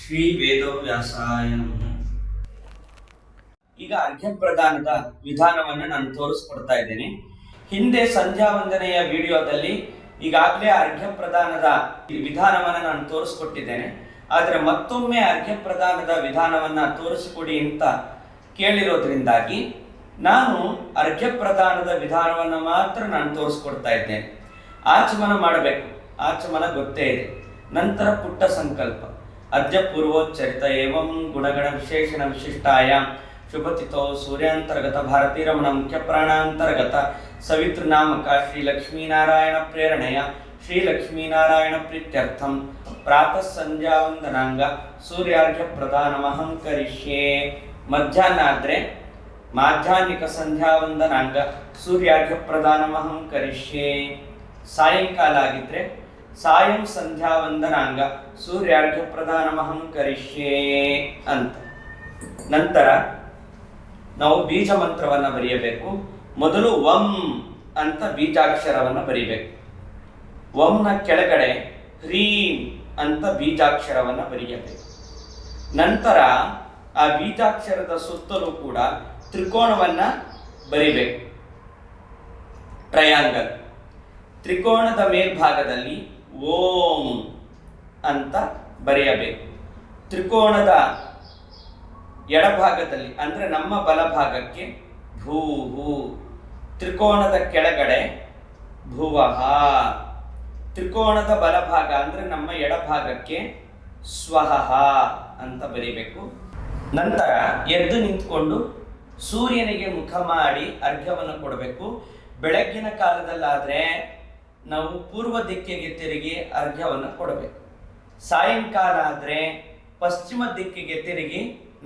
ಶ್ರೀ ವೇದವ್ಯಾಸಾಯ ನಮಃ. ಈಗ ಅರ್ಘ್ಯ ಪ್ರದಾನದ ವಿಧಾನವನ್ನು ನಾನು ತೋರಿಸ್ಕೊಡ್ತಾ ಇದ್ದೇನೆ. ಹಿಂದೆ ಸಂಧ್ಯಾ ವಂದನೆಯ ವಿಡಿಯೋದಲ್ಲಿ ಈಗಾಗಲೇ ಅರ್ಘ್ಯ ಪ್ರದಾನದ ವಿಧಾನವನ್ನು ನಾನು ತೋರಿಸ್ಕೊಟ್ಟಿದ್ದೇನೆ. ಆದರೆ ಮತ್ತೊಮ್ಮೆ ಅರ್ಘ್ಯ ಪ್ರದಾನದ ವಿಧಾನವನ್ನ ತೋರಿಸಿಕೊಡಿ ಅಂತ ಕೇಳಿರೋದ್ರಿಂದಾಗಿ ನಾನು ಅರ್ಘ್ಯ ಪ್ರದಾನದ ವಿಧಾನವನ್ನು ಮಾತ್ರ ನಾನು ತೋರಿಸ್ಕೊಡ್ತಾ ಇದ್ದೇನೆ. ಆಚಮನ ಮಾಡಬೇಕು, ಆಚಮನ ಗೊತ್ತೇ ಇದೆ. ನಂತರ ಪುಟ್ಟ ಸಂಕಲ್ಪ, ಅದ್ಯ ಪೂರ್ವೋಚ್ಚರಿತ ಏವಂ ಗುಣಗಣ ವಿಶೇಷಣ ವಿಶಿಷ್ಟಾಯ ಶುಭತಿಥೋ ಸೂರ್ಯಾಂತರ್ಗತ ಭಾರತೀರಮಣ ಮುಖ್ಯ ಪ್ರಾಣಾಂತರ್ಗತ ಸವಿತೃನಾಮಕ ಶ್ರೀ ಲಕ್ಷ್ಮೀನಾರಾಯಣ ಪ್ರೇರಣೆಯ ಶ್ರೀ ಲಕ್ಷ್ಮೀನಾರಾಯಣ ಪ್ರೀತ್ಯರ್ಥಂ ಪ್ರಾತಃ ಸಂಧ್ಯಾ ವಂದನಾಂಗ ಸೂರ್ಯಾರ್ಘ್ಯ ಪ್ರದಾನಮಹಂ ಕರಿಷ್ಯೆ. ಮಧ್ಯಾಹ್ನ ಆದರೆ ಮಾಧ್ಯಾಹ್ನಿಕ ಸಂಧ್ಯಾ ವಂದನಾಂಗ ಸೂರ್ಯಾರ್ಘ್ಯ ಪ್ರದಾನಮಹಂ ಕರಿಷ್ಯೆ. ಸಾಯಂಕಾಲ ಆಗಿದ್ರೆ ಸಾಯಂ ಸಂಧ್ಯಾ ವಂದನಾಂಗ ಸೂರ್ಯಾರ್ಘ್ಯ ಪ್ರದಾನಮಹಂ ಕರಿಷ್ಯೆ ಅಂತ. ನಂತರ ನಾವು ಬೀಜ ಮಂತ್ರವನ್ನು ಬರೆಯಬೇಕು. ಮೊದಲು ವಂ ಅಂತ ಬೀಜಾಕ್ಷರವನ್ನು ಬರೀಬೇಕು. ವಂನ ಕೆಳಗಡೆ ಹ್ರೀಂ ಅಂತ ಬೀಜಾಕ್ಷರವನ್ನು ಬರೆಯಬೇಕು. ನಂತರ ಆ ಬೀಜಾಕ್ಷರದ ಸುತ್ತಲೂ ಕೂಡ ತ್ರಿಕೋಣವನ್ನ ಬರಿಬೇಕು, ಟ್ರಯಾಂಗಲ್. ತ್ರಿಕೋಣದ ಮೇಲ್ಭಾಗದಲ್ಲಿ ಓಂ ಅಂತ ಬರೆಯಬೇಕು. ತ್ರಿಕೋಣದ ಎಡಭಾಗದಲ್ಲಿ ಅಂದರೆ ನಮ್ಮ ಬಲಭಾಗಕ್ಕೆ ಭೂಹು, ತ್ರಿಕೋಣದ ಕೆಳಗಡೆ ಭುವಃ, ತ್ರಿಕೋಣದ ಬಲಭಾಗ ಅಂದರೆ ನಮ್ಮ ಎಡಭಾಗಕ್ಕೆ ಸ್ವಹಃ ಅಂತ ಬರೀಬೇಕು. ನಂತರ ಎದ್ದು ನಿಂತ್ಕೊಂಡು ಸೂರ್ಯನಿಗೆ ಮುಖ ಮಾಡಿ ಅರ್ಘ್ಯವನ್ನು ಕೊಡಬೇಕು. ಬೆಳಗ್ಗಿನ ಕಾಲದಲ್ಲಾದರೆ ನಾವು ಪೂರ್ವ ದಿಕ್ಕಿಗೆ ತಿರುಗಿ ಅರ್ಘ್ಯವನ್ನು ಕೊಡಬೇಕು. ಸಾಯಂಕಾಲ ಆದರೆ ಪಶ್ಚಿಮ ದಿಕ್ಕಿಗೆ ತಿರುಗಿ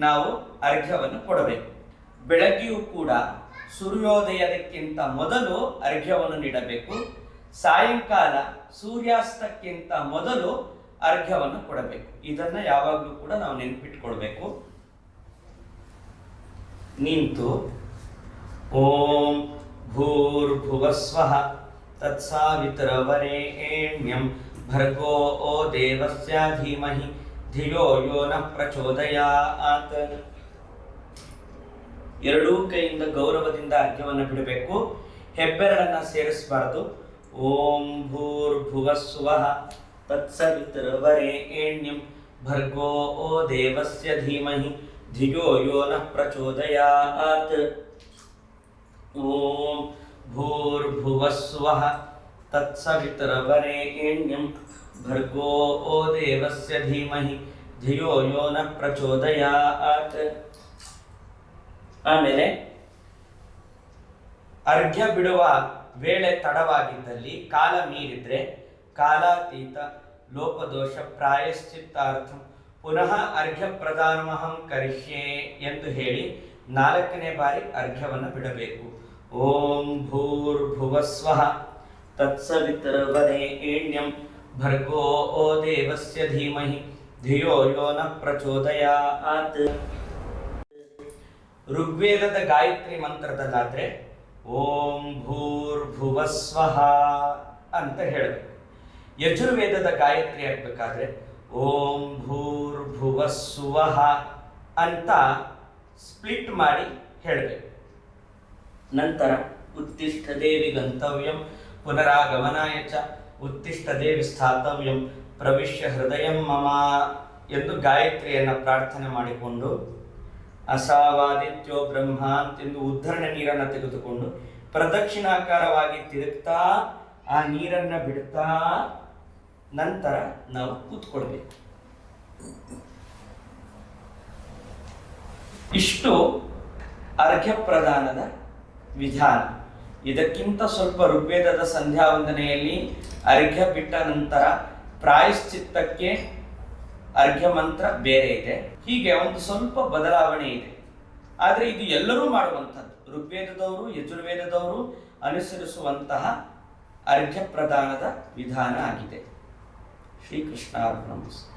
ನಾವು ಅರ್ಘ್ಯವನ್ನು ಕೊಡಬೇಕು. ಬೆಳಗ್ಗೆಯೂ ಕೂಡ ಸೂರ್ಯೋದಯದಕ್ಕಿಂತ ಮೊದಲು ಅರ್ಘ್ಯವನ್ನು ನೀಡಬೇಕು. ಸಾಯಂಕಾಲ ಸೂರ್ಯಾಸ್ತಕ್ಕಿಂತ ಮೊದಲು ಅರ್ಘ್ಯವನ್ನು ಕೊಡಬೇಕು. ಇದನ್ನು ಯಾವಾಗಲೂ ಕೂಡ ನಾವು ನೆನಪಿಟ್ಕೊಳ್ಬೇಕು. ನಿಂತು ಓಂ ಭೂರ್ಭುವಸ್ವಃ ತತ್ಸಾವಿತರವರೇಣ್ಯಂ ಭರ್ಗೋ ಓ ದೇವಸ್ಯ ಧೀಮಹಿ ಧಿಯೋ ಯೋ ನ ಪ್ರಚೋದಯಾತ್. ಎರಡೂ ಕೈಯಿಂದ ಗೌರವದಿಂದ ಅರ್ಘ್ಯವನ್ನು ಬಿಡಬೇಕು. ಹೆಬ್ಬೆರಳನ್ನು ಸೇರಿಸಬಾರದು. ಓಂ ಭೂರ್ಭುವಸ್ವಃ ತತ್ಸವಿತರವರೇಣ್ಯಂ ಭರ್ಗೋ ಓ ದೇವಸ್ಯ ಧೀಮಹಿ ಧಿಯೋ ಯೋ ನ ಪ್ರಚೋದಯಾತ್. ಓಂ ಭೂರ್ಭುವಸ್ವಃ ತತ್ಸವಿತರವರೇಣ್ಯಂ ಭರ್ಗೋ ಓ ದೇವಸ್ಯ ಧೀಮಹಿ ಧಿಯೋ ಯೋ ನ ಪ್ರಚೋದಯಾತ್. ಆಮೇಲೆ ಅರ್ಘ್ಯ ಬಿಡುವ ವೇಳೆ ತಡವಾಗಿದ್ದಲ್ಲಿ, ಕಾಲ ಮೀರಿದ್ರೆ ಕಾಲಾತೀತ ಲೋಪದೋಷ ಪ್ರಾಯಶ್ಚಿತ್ತಾರ್ಥ ಪುನಃ ಅರ್ಘ್ಯ ಪ್ರದಾನಮಹಂ ಕರಿಷ್ಯೆ ಎಂದು ಹೇಳಿ 4ನೇ ಬಾರಿ ಅರ್ಘ್ಯವನ್ನು ಬಿಡಬೇಕು. ಓಂ ಭೂರ್ಭುವಸ್ವಃ ತತ್ಸವಿತರವರೇಣ್ಯಂ ಭರ್ಗೋ ಓ ದೇವಸ್ಯ ಧೀಮಹಿ ಧಿಯೋ ಯೋ ನ ಪ್ರಚೋದಯಾತ್. ಋಗ್ವೇದದ ಗಾಯತ್ರಿ ಮಂತ್ರದಲ್ಲಾದ್ರೆ ಓಂ ಭೂರ್ಭುವಸ್ವಃ ಅಂತ ಹೇಳಬೇಕು. ಯಜುರ್ವೇದದ ಗಾಯತ್ರಿ ಆಗಬೇಕಾದ್ರೆ ಓಂ ಭೂರ್ಭುವಸ್ವಃ ಅಂತ ಸ್ಪ್ಲಿಟ್ ಮಾಡಿ ಹೇಳಬೇಕು. ನಂತರ ಉತ್ತಿಷ್ಠ ದೇವಿ ಗಂತವ್ಯಂ ಪುನರಾಗಮನಾಯ ಚ ಉತ್ತಿಷ್ಠ ದೇವಿ ಸ್ಥಾತವ್ಯಂ ಪ್ರವಿಶ್ಯ ಹೃದಯಂ ಮಮ ಎಂದು ಗಾಯತ್ರಿಯನ್ನು ಪ್ರಾರ್ಥನೆ ಮಾಡಿಕೊಂಡು ಅಸಾವಾದಿತ್ಯೋ ಬ್ರಹ್ಮ ಎಂದು ಉದ್ಧರಣೆ ನೀರನ್ನು ತೆಗೆದುಕೊಂಡು ಪ್ರದಕ್ಷಿಣಾಕಾರವಾಗಿ ತಿರುಗ್ತಾ ಆ ನೀರನ್ನು ಬಿಡ್ತಾ ನಂತರ ನಾವು ಕೂತ್ಕೊಳ್ಬೇಕು. ಇಷ್ಟು ಅರ್ಘ್ಯ ಪ್ರದಾನದ ವಿಧಾನ. ಇದಕ್ಕಿಂತ ಸ್ವಲ್ಪ ಋಗ್ವೇದದ ಸಂಧ್ಯಾ ವಂದನೆಯಲ್ಲಿ ಅರ್ಘ್ಯ ಬಿಟ್ಟ ನಂತರ ಪ್ರಾಯಶ್ಚಿತ್ತಕ್ಕೆ ಅರ್ಘ್ಯ ಮಂತ್ರ ಬೇರೆ ಇದೆ. ಹೀಗೆ ಒಂದು ಸ್ವಲ್ಪ ಬದಲಾವಣೆ ಇದೆ. ಆದರೆ ಇದು ಎಲ್ಲರೂ ಮಾಡುವಂಥದ್ದು, ಋಗ್ವೇದದವರು ಯಜುರ್ವೇದದವರು ಅನುಸರಿಸುವಂತಹ ಅರ್ಘ್ಯ ಪ್ರದಾನದ ವಿಧಾನ ಆಗಿದೆ. ಶ್ರೀಕೃಷ್ಣ ಅರ್ಪಣಮಸ್ತು.